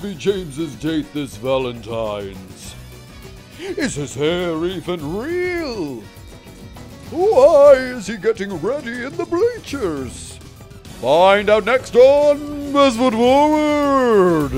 be James's date this Valentine's? Is his hair even real? Why is he getting ready in the bleachers? Find out next on Best Foot Forward!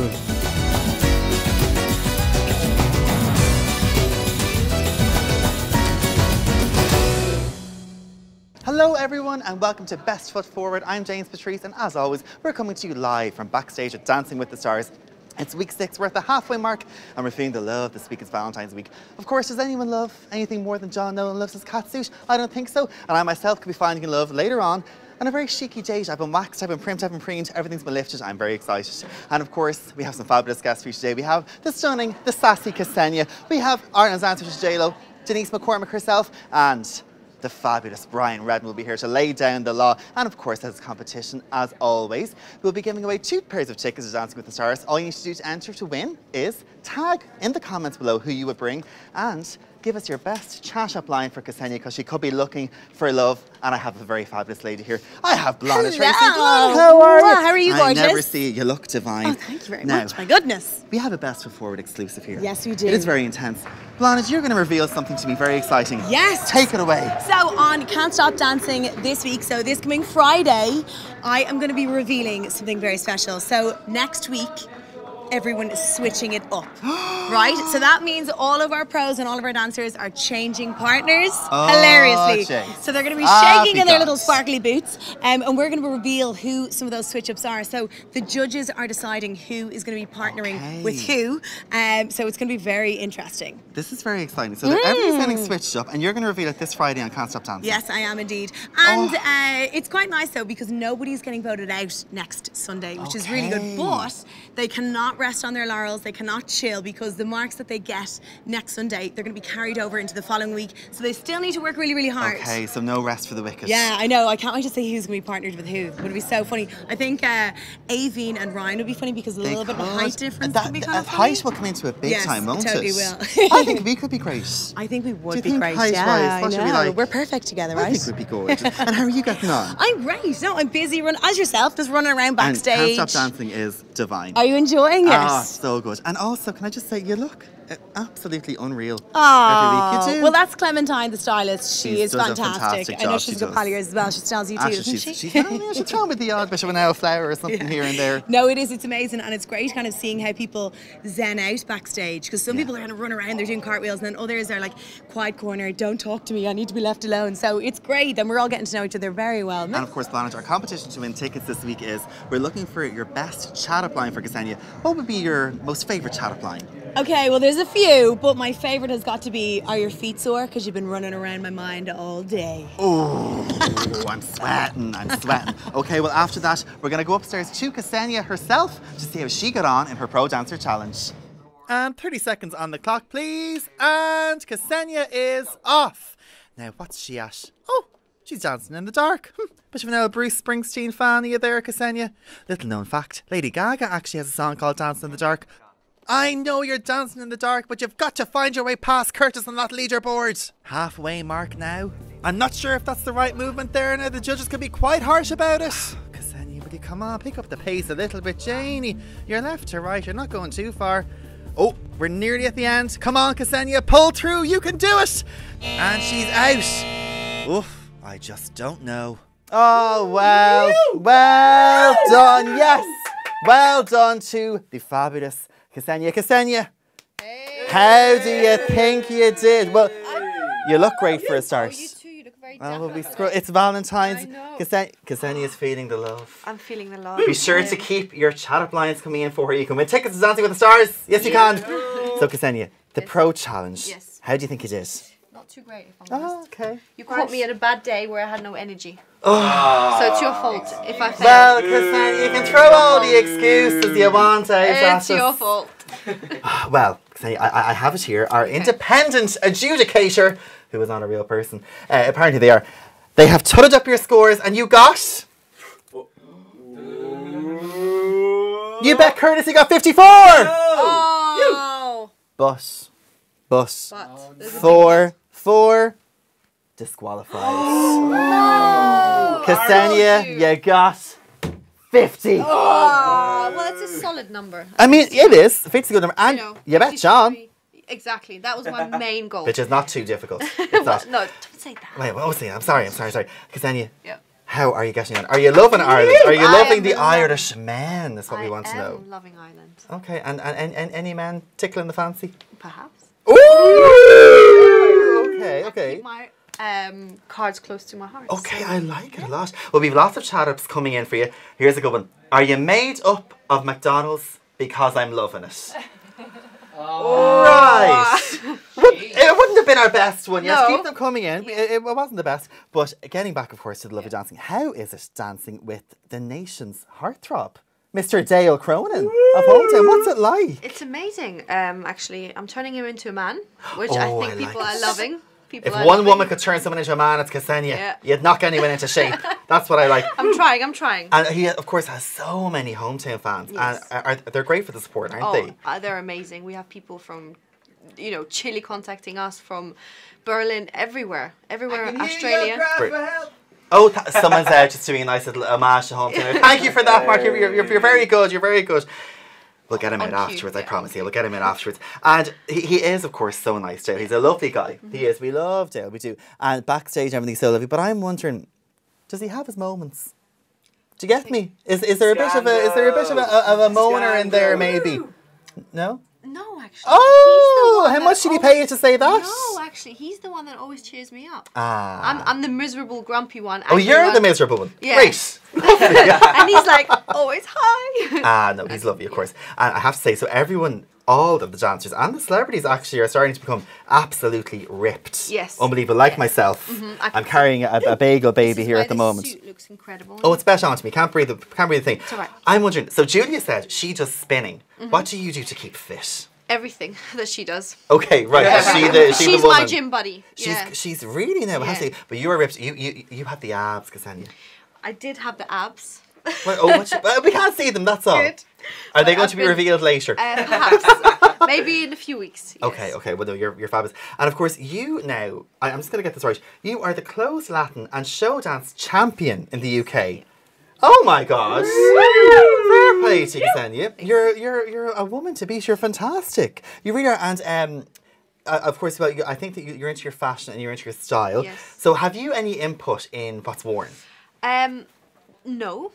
Hello everyone and welcome to Best Foot Forward. I'm James Patrice and as always we're coming to you live from backstage at Dancing with the Stars. It's week 6, we're at the halfway mark and we're feeling the love this week. It's Valentine's week. Of course, does anyone love anything more than John Nolan loves his catsuit? I don't think so, and I myself could be finding love later on on a very chic date. I've been waxed, I've been primed, I've been preened, everything's been lifted. I'm very excited. And of course, we have some fabulous guests for you today. We have the stunning, the sassy Ksenia. We have Ireland's answer to J-Lo, Denise McCormack herself, and the fabulous Brian Redmond will be here to lay down the law. And of course, as a competition, as always, we'll be giving away 2 pairs of tickets to Dancing with the Stars. All you need to do to enter to win is tag in the comments below who you would bring and give us your best chat-up line for Ksenia, because she could be looking for love. And I have a very fabulous lady here. I have Blonde Tracy. How are you? How are you, gorgeous? I never see you. You look divine. Oh, thank you very much. My goodness. We have a Best Foot Forward exclusive here. Yes, we do. It is very intense. Blonde, you're going to reveal something to me very exciting. Yes. Take it away. So on Can't Stop Dancing this week, so this coming Friday, I am going to be revealing something very special. So next week, everyone is switching it up, right? So that means all of our pros and all of our dancers are changing partners hilariously. James. So they're going to be shaking in their little sparkly boots, and we're going to reveal who some of those switch-ups are. So the judges are deciding who is going to be partnering with who, so it's going to be very interesting. This is very exciting. So everything's getting switched up, and you're going to reveal it this Friday on Can't Stop Dancing. Yes, I am indeed. And it's quite nice though, because nobody's getting voted out next Sunday, which is really good. But they cannot rest on their laurels, they cannot chill, because the marks that they get next Sunday, they're going to be carried over into the following week. So they still need to work really, really hard. Okay, so no rest for the wicked. Yeah, I know. I can't wait to see who's going to be partnered with who. It would be so funny. I think Aveen and Ryan would be funny, because a little bit of a height difference would be kind of funny. Height will come into it big time, won't it? Yes, Totally will. I think we could be great. I think we would be great. Height-wise, yeah, what I should we know. like? We're perfect together, right? I think we'd be good. And how are you getting on? I'm great. No, I'm busy. As yourself, just running around backstage. And Can't Stop Dancing is divine. Are you enjoying it? Ah, so good. And also, can I just say, you look absolutely unreal Oh, every week. You do. Well, that's Clementine, the stylist. She is does a fantastic. fantastic I know job, she's she got does. pal ears as well. She styles you too, doesn't she? She's thrown with the odd bit of an elflower or something here and there. No, it is. It's amazing, and it's great kind of seeing how people zen out backstage, because some people are kind of run around, they're doing cartwheels, and then others are like, quiet corner, don't talk to me, I need to be left alone. So it's great, and we're all getting to know each other very well. And of course, Blanche, our competition to win tickets this week is we're looking for your best chat-up line for Ksenia. What would be your most favourite chat-up line? Okay, well, there's a few, but my favourite has got to be, are your feet sore? Because you've been running around my mind all day. Oh, I'm sweating. Okay, well, after that, we're going to go upstairs to Ksenia herself to see how she got on in her Pro Dancer Challenge. And 30 seconds on the clock, please. And Ksenia is off. Now, what's she at? Oh, she's dancing in the dark. Bit of an old Bruce Springsteen fan, are you there, Ksenia? Little known fact, Lady Gaga actually has a song called Dancing in the Dark. I know you're dancing in the dark, but you've got to find your way past Curtis on that leaderboard. Halfway mark now. I'm not sure if that's the right movement there. Now the judges could be quite harsh about it. Ksenia, will you come on, pick up the pace a little bit, Janie. You're left to right, you're not going too far. Oh, we're nearly at the end. Come on, Ksenia, pull through, you can do it. And she's out. Oof, I just don't know. Oh, well done, yes. Well done to the fabulous Ksenia. Ksenia, how do you think you did? Well, you look great for a start. You too, you look very It's Valentine's. I know. Ksenia is feeling the love. I'm feeling the love. Be sure to keep your chat-up lines coming in for her. You can win tickets to Dancing with the Stars. Yes, you can. So, Ksenia, the Pro Challenge. Yes. How do you think you did? Not too great, if I'm honest. Oh, okay. You caught me at a bad day where I had no energy. Oh. So it's your fault if I fail. Well, Ksenia, you can throw all the excuses you want out at It's your fault. Well, Ksenia, I have it here. Our independent adjudicator, who is not a real person, apparently they are. They have totted up your scores, and you got. You bet Curtis, you got 54. Oh. But But. four disqualified. No. Ksenia, you got 50. Oh, well, it's a solid number. I mean, it is. 50's a good number. And you bet, John. 53. Exactly. That was my main goal. Which is not too difficult. It's not. No, don't say that. Wait, what was it? I'm sorry. Ksenia, Yeah. how are you getting on? Are you loving Ireland? Are you I loving am the loving- Irish man? That's what we want to know. I am loving Ireland. Okay, and any man tickling the fancy? Perhaps. Ooh! Okay. Keep my cards close to my heart. Okay, so- I like it a lot. Well, we've lots of chat-ups coming in for you. Here's a good one. Are you made up of McDonald's because I'm loving it? Right. It wouldn't have been our best one. Yes, No. keep them coming in. It wasn't the best. But getting back, of course, to the lovely dancing. How is it dancing with the nation's heartthrob, Mr. Dale Cronin of Hometown? What's it like? It's amazing. Actually, I'm turning him into a man, which I Oh, think I people like are it. loving. People If are one loving. woman could turn someone into a man, it's Ksenia. Yeah. You'd knock anyone into shape. That's what I like. I'm trying. And he, of course, has so many Hometown fans. Yes. And they're great for the support, aren't they? They're amazing. We have people from, Chile contacting us, from Berlin, everywhere, Australia. Oh, someone's just doing a nice little homage to Hometown. Thank you for that, Mark. You're very good. You're very good. We'll get him in On cue, afterwards, I yeah. promise you. We'll get him in afterwards. And he is, of course, so nice, Dale. He's a lovely guy. He is. We love Dale. We do. And backstage, everything's so lovely. But I'm wondering, does he have his moments? Do you get me? Is there a bit of a moaner in there, maybe? No? No, actually. Oh, how much did he pay you to say that? No, actually, he's the one that always cheers me up. Ah. I'm the miserable, grumpy one. Oh, angry you're one. the miserable one. Yeah. Great. And he's like, always hi. No, he's lovely, of course. And I have to say, so everyone, all of the dancers and the celebrities actually are starting to become absolutely ripped. Yes. Unbelievable. Like myself. I'm carrying a bagel baby here at the moment. Suit looks incredible. Oh, it's better onto me. Can't breathe the thing. It's all right. I'm wondering, so Julia said she does spinning. What do you do to keep fit? Everything that she does. Okay, right. Is she She's the woman? my gym buddy. Yeah. She's really now. I have to say, but you are ripped. You have the abs, Ksenia. I did have the abs. Well, we can't see them. That's all. Good. Are they But going I've to be been- revealed later? Perhaps. Maybe in a few weeks. Yes. Okay. Well, no, you're fabulous. And of course, you now, I'm just going to get this right. You are the closed Latin and show dance champion in the UK. Oh my God! Fair play to you, Ksenia. You're a woman to beat. You're fantastic. You really are. And of course, well, I think that you're into your fashion and you're into your style. Yes. So, have you any input in what's worn? No,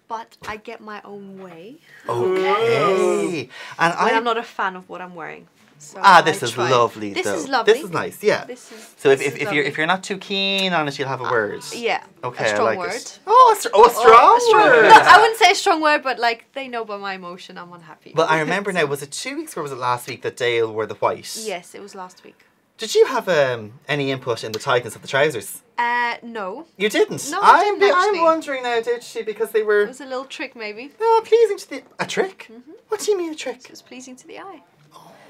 but I get my own way. Okay. And When I'm not a fan of what I'm wearing. So this I is try. lovely. This though. is lovely. This is nice. Yeah. So if you're not too keen on it, you'll have a word. Yeah. Okay. A strong I like word. it. Oh, a strong word. No, I wouldn't say a strong word, but like they know by my emotion, I'm unhappy. Well, I remember now. Was it 2 weeks or was it last week that Dale wore the white? Yes, it was last week. Did you have any input in the tightness of the trousers? No. You didn't. No, I didn't, I'm actually. wondering now. Did she? Because they were It was a little trick, maybe. pleasing to the a trick. What do you mean a trick? It was pleasing to the eye.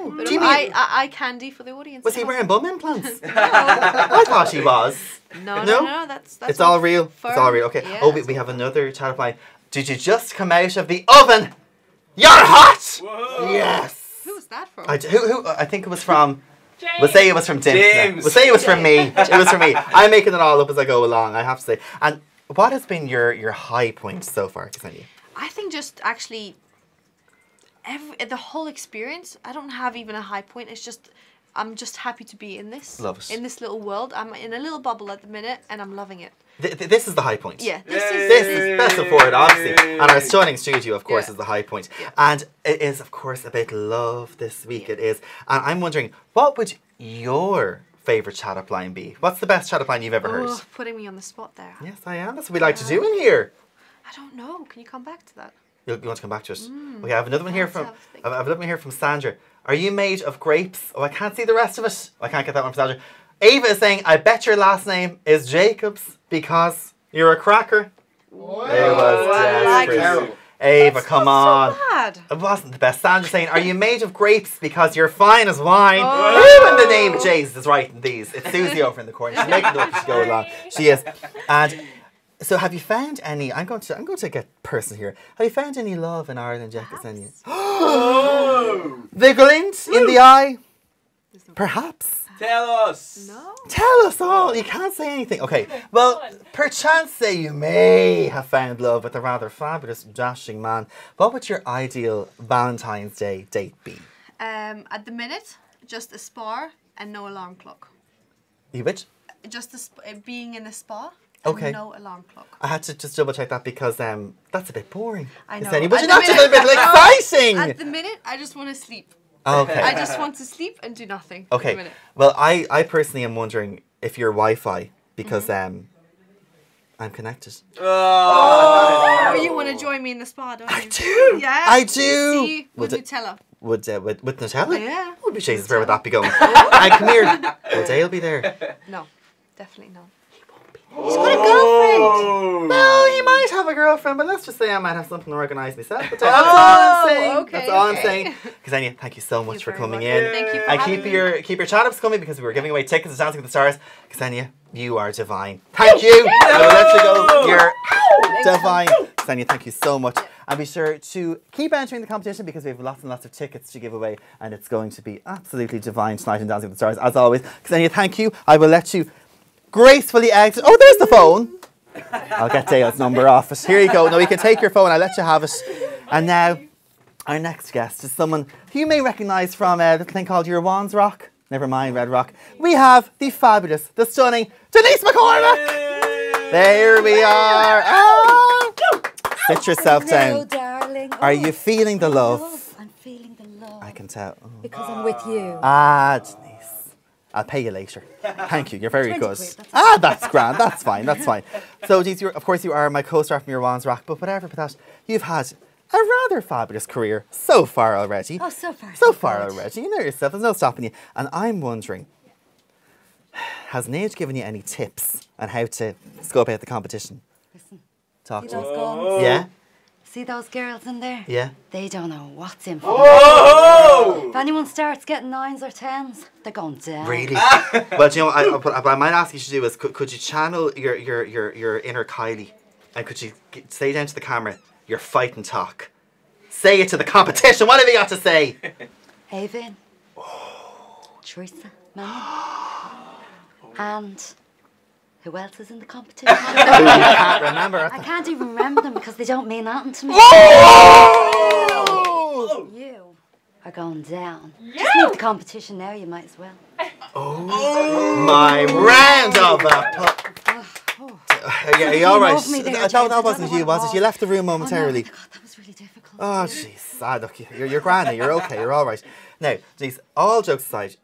Oh, Bit do you of mean? eye candy for the audience. Was he at wearing bum implants? home. I thought he was. No, No? no, that's It's all real. firm. It's all real. Okay. Yeah, Oh, we have another chat line. Did you just come out of the oven? You're hot. Whoa. Yes. Who was that from? Who? I think it was from. We'll say it was from James. We'll say it was from me. It was from me. I'm making it all up as I go along, I have to say. And what has been your high point so far, Ksenia? I think just actually the whole experience. I don't have even a high point. It's just I'm just happy to be in this. Love it. In this little world. I'm in a little bubble at the minute, and I'm loving it. This is the high point. Yeah. This is best of forward, obviously. And our stunning studio, of course, Yeah. is the high point. Yeah. And it is, of course, about love this week. It is. And I'm wondering, what would your favourite chat-up line be? What's the best chat-up line you've ever heard? Oh, putting me on the spot there. Yes, I am. That's what we like to do in here. I don't know. Can you come back to that? You want to come back to it? Okay, I have another one here Let's from have a think. I have another one here from Sandra. Are you made of grapes? Oh, I can't see the rest of it. I can't get that one from Sandra. Ava is saying, I bet your last name is Jacobs because you're a cracker. It was I like desperate. Ava, come on. Bad. It wasn't the best. Sandra saying, are you made of grapes because you're fine as wine? Oh. Who in the name of Jesus is writing these? It's Susie over in the corner. She's making the up as she go along. She is. And so have you found any, I'm going to get personal here. Have you found any love in Ireland yet, Ksenia? The glint in the eye? Perhaps. Tell us. No. Tell us all. You can't say anything. Okay. Well, perchance say you may have found love with a rather fabulous, dashing man. What would your ideal Valentine's Day date be? At the minute, just a spa and no alarm clock. You which? Just being in a spa. Okay. And no alarm clock. I had to just double check that because that's a bit boring. I know. Would you not just a bit exciting? At the minute, I just want to sleep. Okay. I just want to sleep and do nothing. Okay. At the minute. Well, I personally am wondering if you're Wi-Fi because I'm connected. Oh, you want to join me in the spa, don't you? I do. Yeah. I do. See, Would with it- Nutella. With Nutella? Yeah. Would be Jesus, where would that be going? And come here. Will Dale be there? No, definitely not. He's got a girlfriend. Well, he might have a girlfriend, but let's just say I might have something organised myself. But that's all I'm saying. okay, That's all I'm okay. saying. Ksenia, thank you so much for very coming much. in. Thank you for And having me. keep your chat-ups coming because we were giving away tickets to Dancing with the Stars. Ksenia, you are divine. Thank you. I will let you go. You're divine. Ksenia, thank you so much. And be sure to keep entering the competition because we have lots and lots of tickets to give away and it's going to be absolutely divine tonight in Dancing with the Stars as always. Ksenia, thank you. I will let you gracefully exit. Oh, there's the phone. I'll get Dale's number off it. Here you go. No, you can take your phone. I'll let you have it. And now, our next guest is someone who you may recognise from a little thing called Your Wands Rock. Never mind, Red Rock. We have the fabulous, the stunning Denise McCormack. There we are. Ah! Sit yourself Hello, down. darling. Are you feeling the love? I'm feeling the love. I can tell. Oh. Because I'm with you. Ah, Denise. I'll pay you later. Thank you. You're very 20 good. quid, that's That's grand. That's fine. That's fine. So, Denise, of course, you are my co-star from Your Wands Rock, but whatever but that, you've had a rather fabulous career so far already. Oh, so far. So far good. already. You know yourself. There's no stopping you. And I'm wondering, has Nate given you any tips on how to go about the competition? Listen, Talk see to those me. guns? Yeah? See those girls in there? Yeah? They don't know what's in for them. Oh! If anyone starts getting 9s or 10s, they're going down. Really? Well, do you know what I might ask you to do is, could you channel your inner Kylie? And could you say down to the camera, your fighting talk? Say it to the competition. What have you got to say? Avon. Teresa. Manning. And who else is in the competition? Who you can't remember. I can't even remember them because they don't mean nothing to me. Oh! You are going down. Just leave the competition now, you might as well. My round of applause. Are you all right? love me there, No, James. that I wasn't don't you, know was what it? You left the room Oh, no, momentarily. God, that was really difficult. Oh, jeez. Look, you're grand. You're okay. You're all right. Now, Denise, all jokes aside,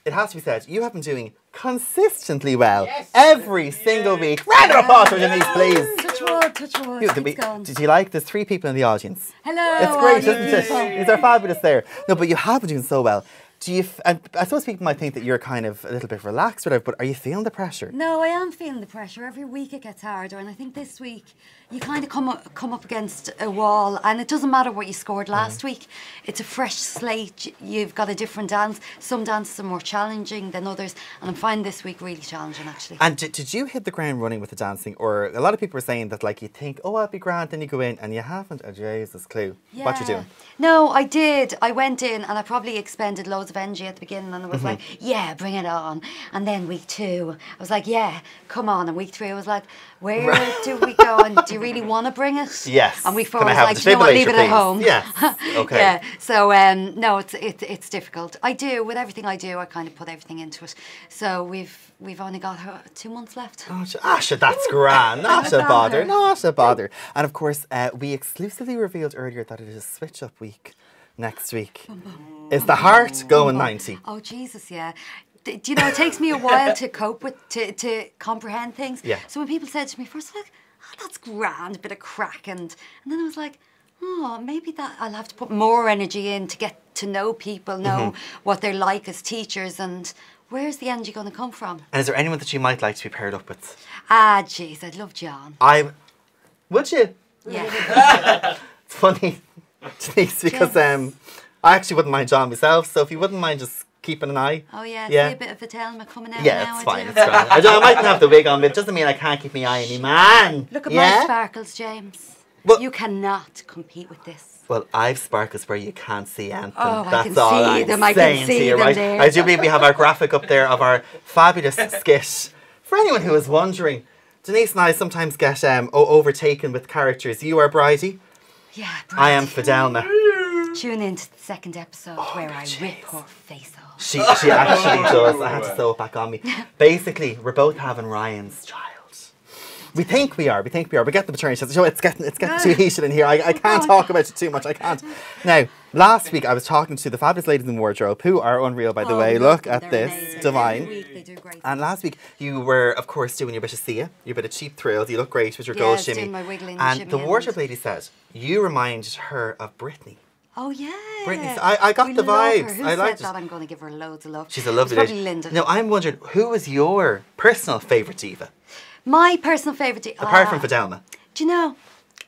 it has to be said, you have been doing consistently well every single week. Round of applause for Denise, please. Touch wood, touch wood. Keep going. Did you like? There's 3 people in the audience. Hello. It's great, all you isn't people. it? These are fabulous there. No, but you have been doing so well. Do you? And I suppose people might think that you're kind of a little bit relaxed, whatever. But are you feeling the pressure? No, I am feeling the pressure. Every week it gets harder, and I think this week you kind of come up against a wall, and it doesn't matter what you scored last week. It's a fresh slate. You've got a different dance. Some dances are more challenging than others, and I'm finding this week really challenging, actually. And did you hit the ground running with the dancing, or a lot of people were saying that like you think, oh, I'll be grand, then you go in and you haven't a Jesus clue what you're doing. No, I did. I went in and I probably expended loads of energy at the beginning and I was like, yeah, bring it on. And then week 2, I was like, yeah, come on. And week 3, I was like, where do we go? And do you really want to bring it? Yes. And week 4, Can I I was have like, the do you know what, leave it defibrillator, at home. please? Yes. Okay. Yeah. So, no, it's difficult. I do, with everything I do, I kind of put everything into it. So we've only got 2 months left. Oh, Asha, that's grand. Not a bother. Not a bother. And of course, we exclusively revealed earlier that it is switch up week next week. Is the heart going 90? Oh, Jesus, yeah. Do you know, it takes me a while to cope with, to comprehend things. Yeah. So when people said to me first, like, oh, that's grand, a bit of crack. And then I was like, oh, maybe that I'll have to put more energy in to get to know people, know what they're like as teachers, and where's the energy going to come from? And is there anyone that you might like to be paired up with? Ah, jeez, I'd love John. Would you? Yeah. It's funny, Denise, because I actually wouldn't mind John myself, so if you wouldn't mind just keeping an eye. Oh, yeah, Yeah. see a bit of Vitelma coming out Yeah, now. it's I fine, do. it's grand. I mightn't have the wig on, but it doesn't mean I can't keep my eye on me, man. Look at yeah? my sparkles, James. Well, you cannot compete with this. Well, I've sparkles where you can't see anything. Oh, That's I can all see I'm them. I saying can to see you, them right? there. I do believe we have our graphic up there of our fabulous skit. For anyone who is wondering, Denise and I sometimes get overtaken with characters. You are Bridie. Yeah, I am Fidelma. Tune in to the second episode where I rip her face off. She actually does. I had to sew it back on me. Basically, we're both having Ryan's child. We think we are. We get the maternity test. It's getting too heated in here. I can't talk about it too much. I can't. Now, last week I was talking to the fabulous ladies in wardrobe, who are unreal, by the way. Look at this, amazing. divine. Every week they do great. And last week you were, of course, doing your bit of Sia, your bit of cheap thrills. You look great with your gold shimmy. doing my wiggling and shimmy the and- wardrobe lady said you reminded her of Britney. Oh yeah. Britney, I got We the love vibes. her. Who I said liked it. that? I'm going to give her loads of love. She's a lovely It's probably lady. Linda. Now I'm wondering, who was your personal favourite diva My personal favourite. apart from Fidelma? Do you know?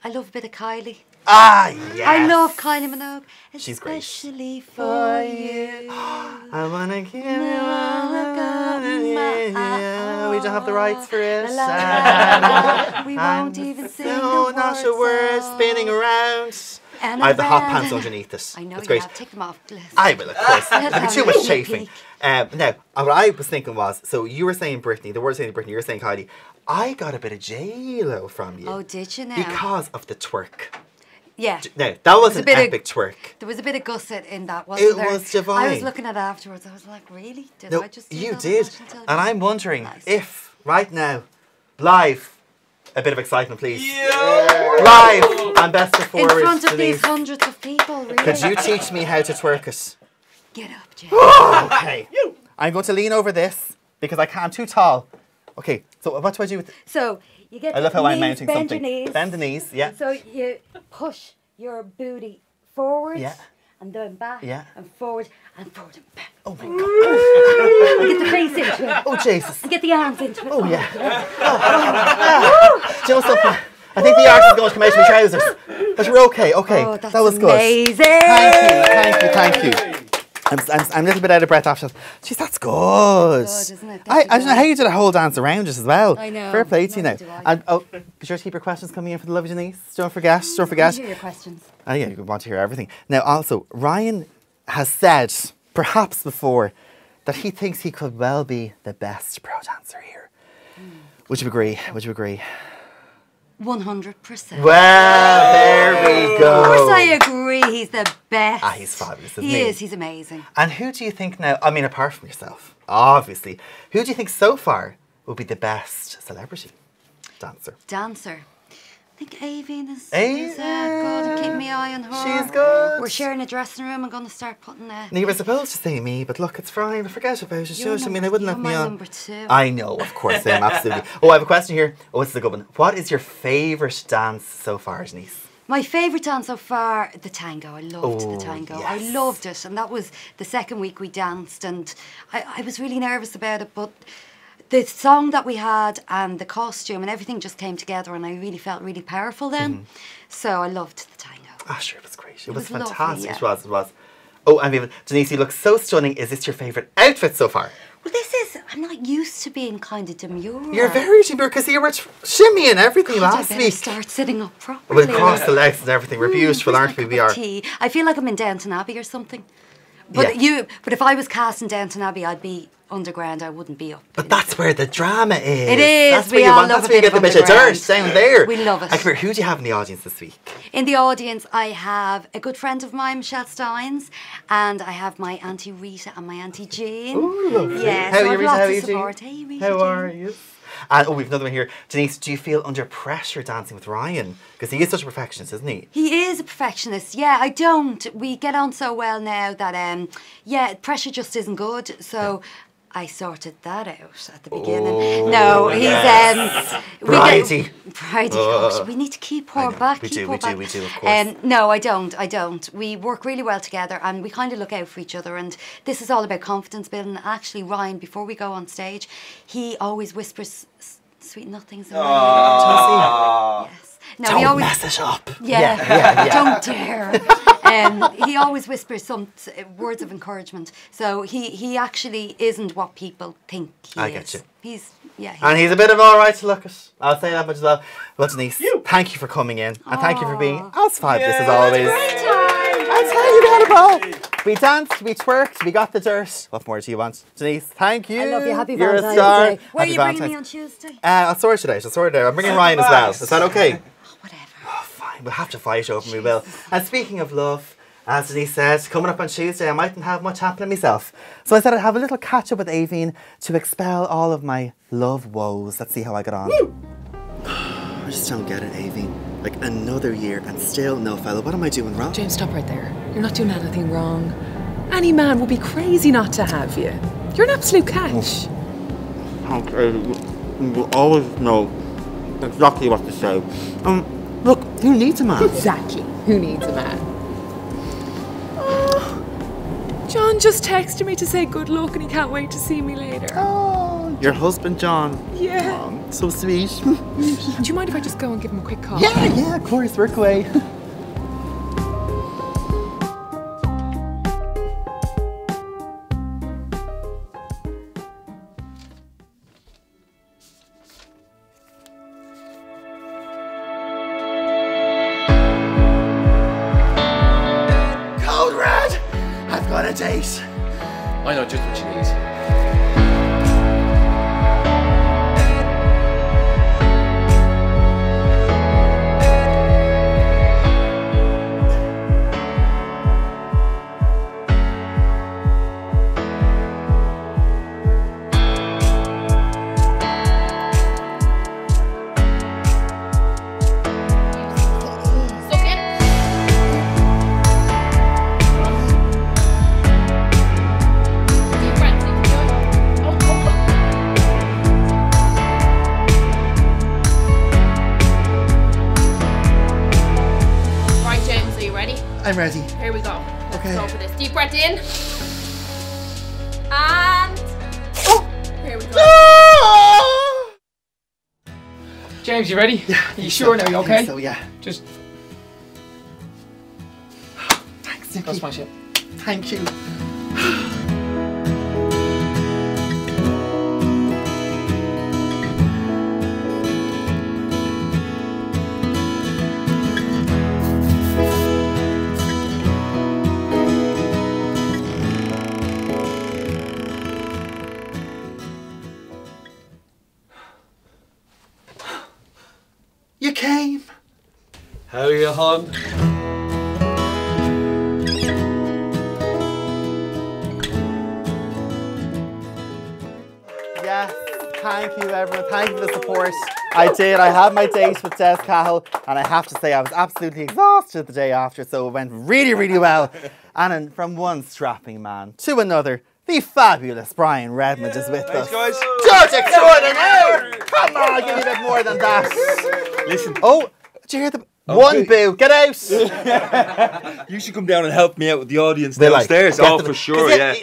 I love a bit of Kylie. Ah, yes. I love Kylie Minogue. She's great. Especially for you. I wanna give you all I got. Yeah, we don't have the rights for it. La, la, la. We won't And even sing so the not a word song. spinning around. And I have the hot around. pants underneath it. I know It's you great. have. Take them off, Bliss. I will, of course. There'll be too much Have a chafing. peek. Now, what I was thinking was, so you were saying Britney, the word saying Britney, you were saying Kylie. I got a bit of J-Lo from you. Oh, did you now? Because of the twerk. Yeah. Now, that was a an bit of- epic twerk. There was a bit of gusset in that, wasn't It there? was divine. I was looking at it afterwards. I was like, really? Did No, I just do you that on did. national television? And I'm wondering Nice. if, right now, live, a bit of excitement, please. Live, and best of in four front is of these Denise. hundreds of people, really. Could you teach me how to twerk it? Get up, Jay. Okay. I'm going to lean over this because I'm too tall. Okay, so what do I do with So you get I love how I'm knees, mounting bend something. Your knees. Bend the knees, yeah. So you push your booty forward. Yeah. And then back. Yeah. And forward and forward and back. Oh my god. And get the face into it. Oh Jesus. And get the arms into it. Oh yeah. Do you know something? I think the arse is going to come out of my trousers. But you're okay, okay. Oh, that's that was amazing. good. Thank you. I'm a little bit out of breath after that. Jeez, that's good. Good, isn't it? I don't know how you did a whole dance around it as well. I know. Fair play to you now. Neither do I. And be sure to keep your questions coming in for the lovely Denise. Don't forget. I hear your questions. Oh yeah, you want to hear everything. Now also, Ryan has said, perhaps before, that he thinks he could well be the best pro dancer here. Would you agree? 100%. Well, there we go. Of course I agree, he's the best. Ah, he's fabulous, isn't he? He is, he's amazing. And who do you think now, I mean, apart from yourself, obviously, who do you think so far will be the best celebrity dancer? Dancer. I think Aveen is Aveen. good and keep my eye on her. She's good. We're sharing a dressing room. I'm going to start putting Now, you were supposed to say me, but look, it's fine. Forget about it. You know what I mean? They wouldn't let me on. number two. I know, of course I am, absolutely. Oh, I have a question here. Oh, it's a good one. What is your favourite dance so far, Denise? My favourite dance so far, the tango. I loved Oh, the tango. yes. I loved it. And that was the second week we danced. And I was really nervous about it. But the song that we had and the costume and everything just came together. And I really felt really powerful then. So I loved the tango. Ah, sure, it was great. It was was lovely, fantastic. yeah. It was. Oh, and even Denise, you look so stunning. Is this your favourite outfit so far? Well, this is, I'm not used to being kind of demure. You're very demure because you were shimmying everything God, I last better week. start sitting up properly. With cross the legs and everything. We're beautiful, Where's aren't my we? We cup are. of tea? I feel like I'm in Downton Abbey or something. But Yeah. but if I was cast in Downton Abbey, I'd be underground. I wouldn't be up. But that's where the drama is. It is. That's We where you all want. love That's a where you bit get the of bit of dirt underground. down there. We love it. And come here, who do you have in the audience this week? In the audience, I have a good friend of mine, Michelle Steins, and I have my Auntie Rita and my Auntie Jean. Ooh, lovely. Yeah, How so are I you, have Rita? lots How of are you, support. Jean? Hey, Rita, How Jean. are you? And we have another one here. Denise, do you feel under pressure dancing with Ryan? Because he is such a perfectionist, isn't he? He is a perfectionist. Yeah, I don't. We get on so well now that, pressure just isn't good. So I sorted that out at the beginning. Oh, No, he's Bridie. Bridie. Oh, we need to keep her back. We keep do, her back. we do, of course. No, I don't. We work really well together and we kind of look out for each other. And this is all about confidence building. Actually, Ryan, before we go on stage, he always whispers sweet nothings in my ear. Yes. No, Don't he always mess it up. yeah. Don't dare. He always whispers some words of encouragement. So he actually isn't what people think he is. I get you. He's Yeah. And he's a bit of alright to look at. I'll say that much as well. Well, Denise, thank you for coming in. And thank you for being as fabulous as always. I'll tell you we had a ball. We danced, we twerked, we got the dirt. What more do you want? Denise, thank you. I love you. Happy You're Valentine's a star. Day. Where are you bringing me on Tuesday? I'll sort it out. I'll sort it out. I'm bringing Ryan as well. Is that okay? Whatever. Oh, fine. We'll have to fight over and we will. And speaking of love, as Denise said, coming up on Tuesday, I mightn't have much happening myself. So I said I'd have a little catch up with Aveen to expel all of my love woes. Let's see how I get on. Woo! I just don't get it, Aveen. Like another year and still no fella. What am I doing wrong? James, stop right there. You're not doing anything wrong. Any man would be crazy not to have you. You're an absolute catch. Okay, you always know exactly what to say. Look, who needs a man? Exactly. Who needs a man? Oh, John just texted me to say good luck and he can't wait to see me later. Oh, your husband, John. Yeah. Oh, so sweet. Do you mind if I just go and give him a quick call? Yeah, of course, work away. Code Red! I've got a date. I know just what you need. I'm ready. Here we go. Okay. Let's go for this. Deep breath in. And... Here we go. James, you ready? Yeah. Are you sure now? You okay? So yeah. Just Thanks, Nicky. that's my shit. Thank you. You came. How are you, hon? Yes, thank you everyone, thank you for the support. I did, I had my date with Des Cahill and I have to say I was absolutely exhausted the day after, so it went really, really well. And then from one strapping man to another, the fabulous Brian Redmond is with us. Thanks, guys. Judge extraordinaire! Come on, give me a bit more than that. Listen. Oh, did you hear the... One boo, get out! You should come down and help me out with the audience They like, downstairs. get Oh, them- for sure, 'cause yeah.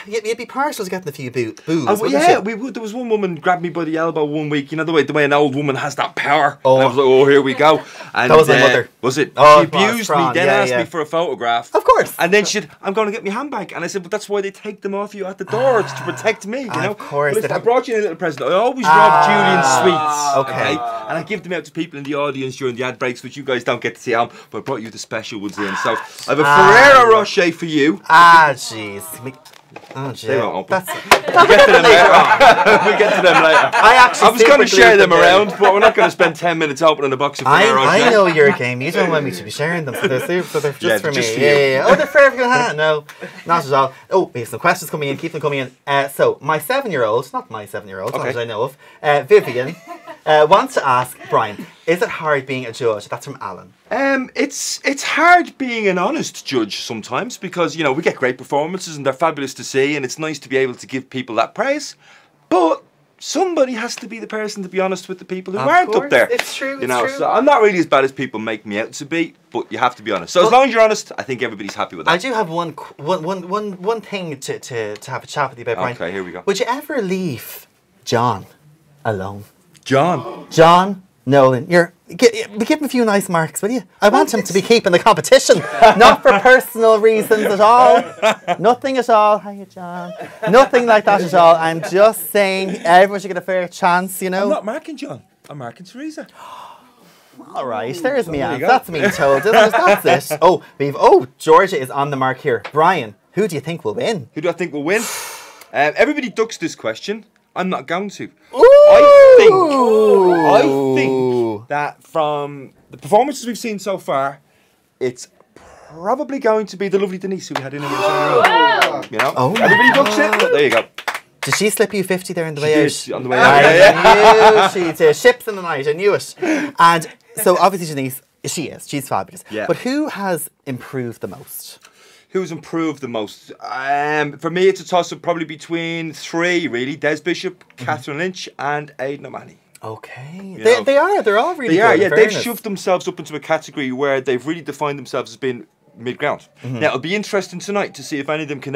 You'd be partial to getting a few boos. Oh, wouldn't yeah, you? we would. There was one woman grabbed me by the elbow one week. You know the way an old woman has that power. Oh. And I was like, oh, here we go. And That was my mother. Was it? Oh, She it was, abused me, Fran, then yeah, asked yeah. me for a photograph. Of course. And then I'm going to get my handbag. And I said, but that's why they take them off you at the door. It's to protect me, you know. Of course. But listen, I brought you in a little present. I always rob Julian sweets. Okay. And I give them out to people in the audience during the ad breaks, which you guys don't get to see. But I brought you the special ones in. So I have a Ferrero Rocher for you. Jeez. Oh, They won't jeez. open. We'll get to them later. We'll get to them later. I was going to share them around, but we're not going to spend 10 minutes opening a box of Ferrero Rocher. I know your game. You don't want me to be sharing them, so they're just Yeah, for just me. for Yeah, you. yeah, yeah. Oh, they're for everyone. No, not at all. Oh, we have some questions coming in. Keep them coming in. So, my 7-year-old, not my 7-year-old, not Okay. that I know of, Vivian, wants to ask Brian, is it hard being a judge? That's from Alan. It's hard being an honest judge sometimes because, you know, we get great performances and they're fabulous to see and it's nice to be able to give people that praise. But somebody has to be the person to be honest with the people who aren't up there. It's true, You know, so I'm not really as bad as people make me out to be, but you have to be honest. So as long as you're honest, I think everybody's happy with that. I do have one thing to have a chat with you about, Brian. Okay, here we go. Would you ever leave John alone? John. John Nolan, give him a few nice marks, will you? I want him to be keeping the competition, not for personal reasons at all. Nothing at all. Hiya, John. Nothing like that at all. I'm just saying everyone should get a fair chance, you know. I'm not marking John. I'm marking Teresa. All right, there's me. That's me told. That's it. Oh, Georgia is on the mark here. Brian, who do you think will win? Who do I think will win? Everybody ducks this question. I'm not going to. Ooh. I think that from the performances we've seen so far, it's probably going to be the lovely Denise who we had in the you know? Everybody ducks it. But there you go. Did she slip you 50 there on the way out? On the way out. I knew she did. Ships in the night. I knew it. And so obviously Denise, she's fabulous. Yeah. But who has improved the most? Who's improved the most? For me, it's a toss-up probably between three, really. Des Bishop, Catherine Lynch, and Aidan O'Mahony. Okay. They are. They're all really good. They are, yeah. They've shoved themselves up into a category where they've really defined themselves as being mid-ground. Now, it'll be interesting tonight to see if any of them can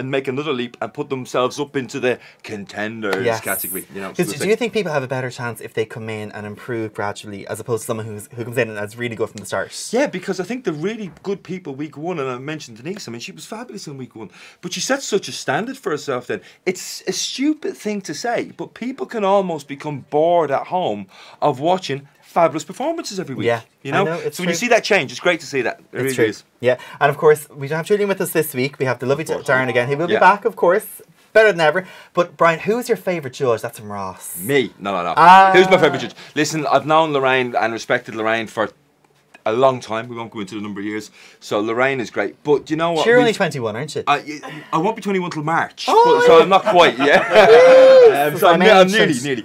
make another leap and put themselves up into the contenders category. You know, do you think people have a better chance if they come in and improve gradually as opposed to someone who comes in and is really good from the start? Yeah, because I think the really good people week one, and I mentioned Denise, I mean, she was fabulous in week one, but she set such a standard for herself then. It's a stupid thing to say, but people can almost become bored at home of watching fabulous performances every week. Yeah, you know? So when you see that change, it's great to see that. It really is. Yeah, and of course, we don't have Julian with us this week. We have the lovely Darren again. He will be back, of course, better than ever. But Brian, who's your favourite judge? That's from Ross. Me? No. Who's my favourite judge? Listen, I've known Lorraine and respected Lorraine for a long time. We won't go into the number of years. So Lorraine is great. But you know what? You're only 21, aren't you? I won't be 21 till March. So I'm not quite yet. So I'm nearly.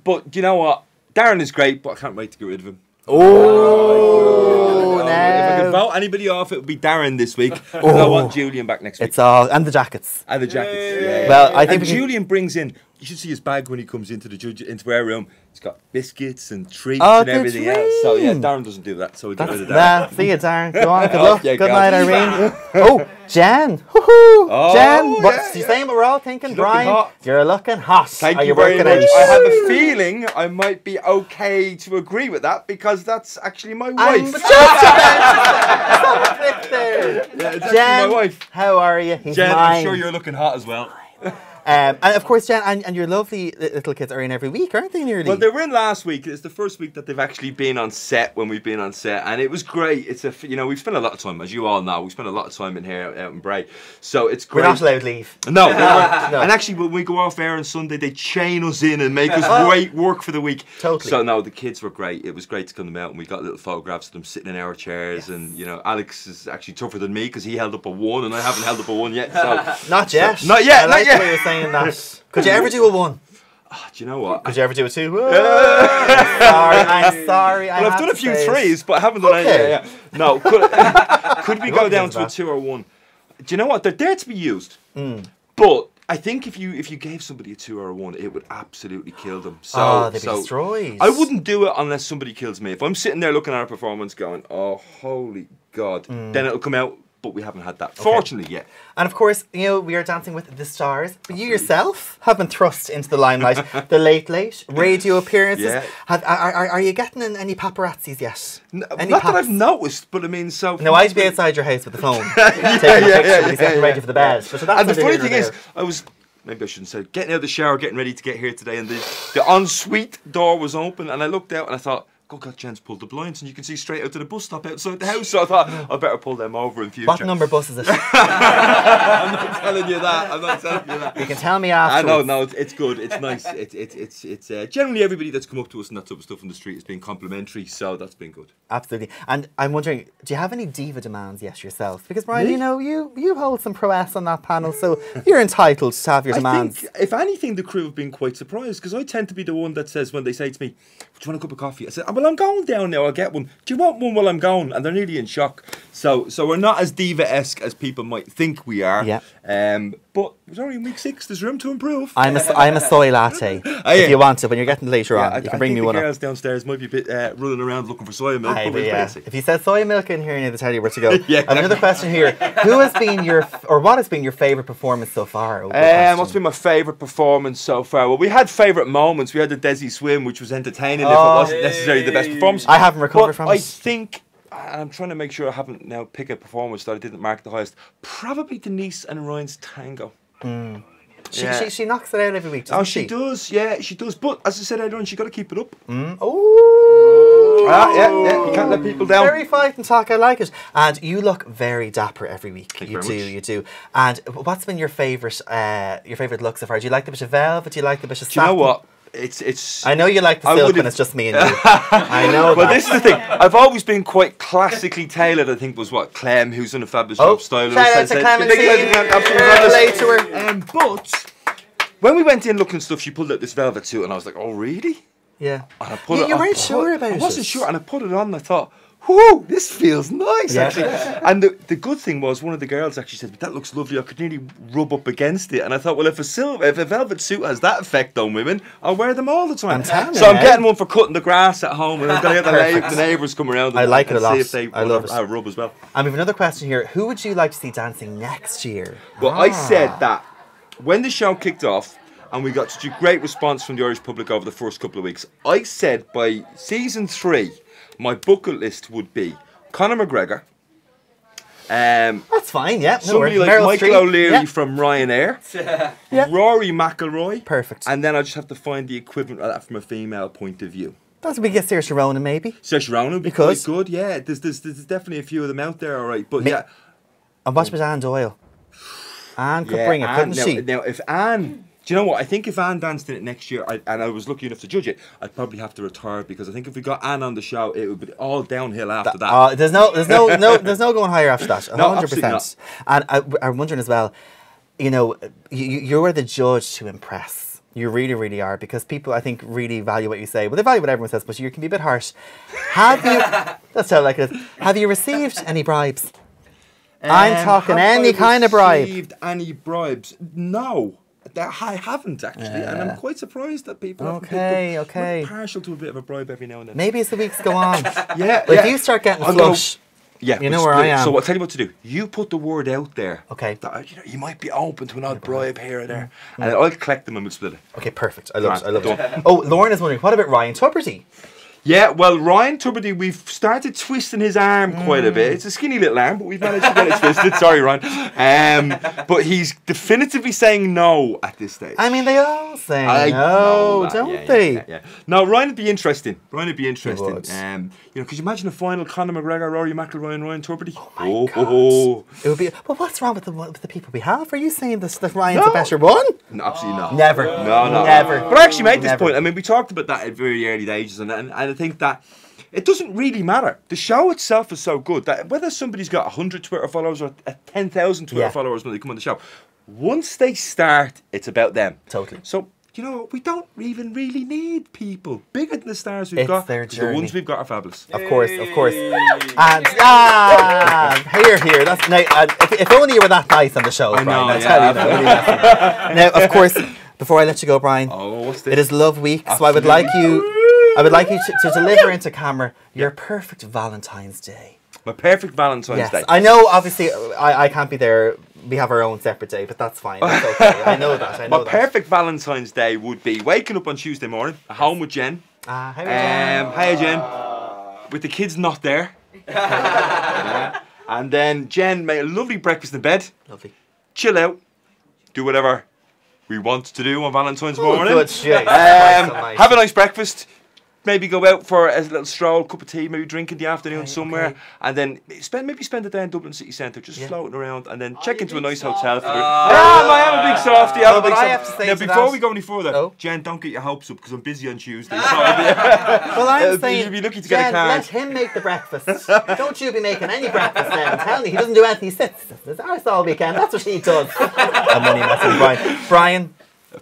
But you know what? Darren is great, but I can't wait to get rid of him. Oh, If I could vote anybody off, it would be Darren this week. I want Julian back next week. It's all, and the jackets. And the jackets. Yeah. Well, I think Julian brings in, you should see his bag when he comes into our room. It's got biscuits and treats and everything else. So yeah, Darren doesn't do that, so we get rid of that. See you, Darren. Go on, good luck. Good night, Irene. Jen. Jen, what's she saying? What we're all thinking? Brian, you're looking hot. Thank you very much. I have a feeling I might be okay to agree with that because that's actually my wife. Jen, my wife. How are you? Jen, I'm sure you're looking hot as well. And of course, Jen, and your lovely little kids are in every week, aren't they, nearly? Well, they were in last week. It's the first week that they've actually been on set when we've been on set, and it was great. It's we've spent a lot of time, as you all know, we spent a lot of time in here out in Bray, so it's great. We're not allowed to leave. No, no. And actually, when we go off air on Sunday, they chain us in and make us wait work for the week. Totally. So no, the kids were great. It was great to come out, and we got little photographs of them sitting in our chairs, and Alex is actually tougher than me because he held up a 1, and I haven't held up a 1 yet. So not yet. Not yet. I like the way you're saying that. Could you ever do a 1? Do you know what? Could you ever do a 2? I'm sorry. Well, I've done a few 3s, but I haven't done any. No. Could we go down to a 2 or 1? Do you know what? They're there to be used. But I think if you gave somebody a 2 or a 1, it would absolutely kill them. So they'd be destroyed. I wouldn't do it unless somebody kills me. If I'm sitting there looking at a performance going, oh, holy God, then it'll come out. But we haven't had that, fortunately, yet. And of course, we are dancing with the stars. But you yourself have been thrust into the limelight. The Late Late, radio appearances. Yeah. Are you getting any paparazzis yet? Not that I've noticed, but I mean, so... No, I'd be outside your house with the phone. Getting ready for the bed. And the funny thing is, maybe I shouldn't say, getting out of the shower, getting ready to get here today, and the ensuite door was open, and I looked out and I thought, oh God, Jen's pulled the blinds and you can see straight out to the bus stop outside the house. So I thought, I better pull them over in future. What number bus is it? I'm not telling you that. You can tell me afterwards. I know, it's good. It's nice. It's generally everybody that's come up to us and that type of stuff on the street has been complimentary, so that's been good. Absolutely. And I'm wondering, do you have any diva demands yourself? Because Brian, you hold some prowess on that panel, so you're entitled to have your demands. I think, if anything, the crew have been quite surprised because I tend to be the one that says when they say to me, do you want a cup of coffee? I said, well, I'm going down now, I'll get one. Do you want one while I'm going? And they're nearly in shock. So we're not as diva-esque as people might think we are. Yeah. but it was only in week 6. There's room to improve. I'm a soy latte. If you want to, when you're getting later on, you can bring me one up. The girls downstairs might be a bit running around looking for soy milk. If you said soy milk in here, I need to tell you where to go. I have another question here. Who has been what has been your favourite performance so far? What's been my favourite performance so far? Well, we had favourite moments. We had the Desi swim, which was entertaining, if it wasn't necessarily the best performance. I haven't recovered from it. I think, and I'm trying to make sure I haven't now pick a performance that I didn't mark the highest. Probably Denise and Ryan's tango. She knocks it out every week, doesn't she? She does, yeah, she does. But as I said earlier on, she's got to keep it up. You can't let people down. Very fight and talk, I like it. And you look very dapper every week. You do. And what's been your favourite look so far? Do you like the bit of velvet? Do you like the bit of satin? Do you know what? It's. I know you like the silk when it's just me and you. I know. Well, this is the thing. I've always been quite classically tailored. I think was what Clem, who's done a fabulous job styling. Shout out to Clementine. But when we went in looking and stuff, she pulled out this velvet suit, and I was like, "Oh, really?" Yeah. And I put it. You weren't sure about it. I wasn't sure, and I put it on, and I thought, whoa, this feels nice, actually. And the good thing was, one of the girls actually said, that looks lovely, I could nearly rub up against it. And I thought, well, if a velvet suit has that effect on women, I'll wear them all the time. I'm getting one for cutting the grass at home, and I'm going to get the neighbours come around and like it a lot. See if they rub as well. And we have another question here. Who would you like to see dancing next year? Well, I said that when the show kicked off, and we got such a great response from the Irish public over the first couple of weeks, I said by season 3, my bucket list would be Conor McGregor. That's fine, yeah. Somebody like Michael O'Leary from Ryanair. Rory McIlroy. Perfect. And then I just have to find the equivalent of that from a female point of view. That's we get Saoirse Ronan, maybe. Saoirse Ronan would be quite good, yeah. There's definitely a few of them out there, all right. But yeah. And what about Anne Doyle? Anne could bring it, couldn't she? Now, if Anne... Do you know what? I think if Anne danced in it next year, and I was lucky enough to judge it, I'd probably have to retire, because I think if we got Anne on the show, it would be all downhill after that. There's no going higher after that. 100%. And I'm wondering as well, you're the judge to impress. You really, really are, because people, I think, really value what you say. Well, they value what everyone says, but you can be a bit harsh. Let's tell it like this. Have you received any bribes? I'm talking any kind of bribe. Received any bribes? No. I haven't actually, and I'm quite surprised that people haven't picked up. I'm partial to a bit of a bribe every now and then. Maybe as the weeks go on. If you start getting flush, you know where I am. So I'll tell you what to do. You put the word out there. Okay. That, you might be open to an odd bribe here or there, and I'll collect them and we'll split it. Okay, perfect. I love it. Oh, Lauren is wondering, what about Ryan Tubridy? Yeah, well, Ryan Tubridy, we've started twisting his arm quite a bit. It's a skinny little arm, but we've managed to get it twisted. Sorry, Ryan. But he's definitively saying no at this stage. I mean, they all say no, don't they? Yeah. No, Ryan would be interesting. He would. Could you imagine a final Conor McGregor, Rory McIlroy, and Ryan Tubridy? Oh my God. It would be. Well, what's wrong with the people we have? Are you saying that Ryan's the better one? No, absolutely not. Never. No. Never. But I actually made this point. I mean, we talked about that at very early stages, and I think that it doesn't really matter. The show itself is so good that whether somebody's got 100 Twitter followers or 10,000 Twitter followers when they come on the show, once they start, it's about them. Totally. So, we don't even really need people bigger than the stars we've got. The ones we've got are fabulous. Of course. And here. That's if only you were that nice on the show, Brian. I tell you now. Now, of course, before I let you go, Brian, what's this? It is Love Week, so I would like you to deliver into camera your perfect Valentine's Day. My perfect Valentine's Day. I know, obviously, I can't be there. We have our own separate day, but that's fine. That's okay. I know that. My perfect Valentine's Day would be waking up on Tuesday morning, at home with Jen. Hiya, Jen. With the kids not there. And then Jen made a lovely breakfast in bed. Lovely. Chill out. Do whatever we want to do on Valentine's morning. Good shit. Have a nice breakfast. Maybe go out for a little stroll, cup of tea, maybe drink in the afternoon somewhere, and then spend the day in Dublin city centre, just floating around, and then check into a nice hotel. I am a big softie. I have to say now, before we go any further, Jen, don't get your hopes up because I'm busy on Tuesday. Well, I'm saying, you'd be lucky to get a card. Let him make the breakfast. Don't you be making any breakfast now. I'm telling you, he doesn't do anything. He sits his arse all weekend. That's what he does. I'm only messing with Brian.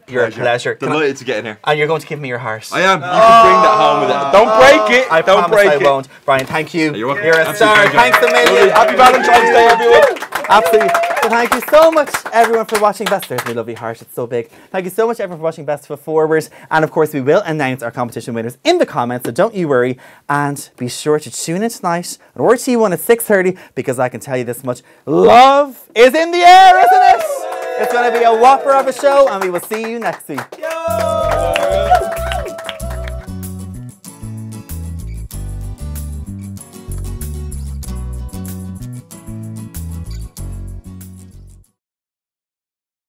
You're a pleasure. Delighted to get in here. And you're going to give me your heart. I am. You can bring that home with it. Don't break it. I promise I won't. Brian, thank you. You're welcome. You're a star. Thanks a million. Happy Valentine's Day, everyone. Absolutely. So thank you so much, everyone, for watching Best. There's my lovely heart, it's so big. Thank you so much, everyone, for watching Best Foot Forward. And of course, we will announce our competition winners in the comments, so don't you worry. And be sure to tune in tonight on RT1 at 6:30, because I can tell you this much, love is in the air, isn't it? It's going to be a whopper of a show, and we will see you next week.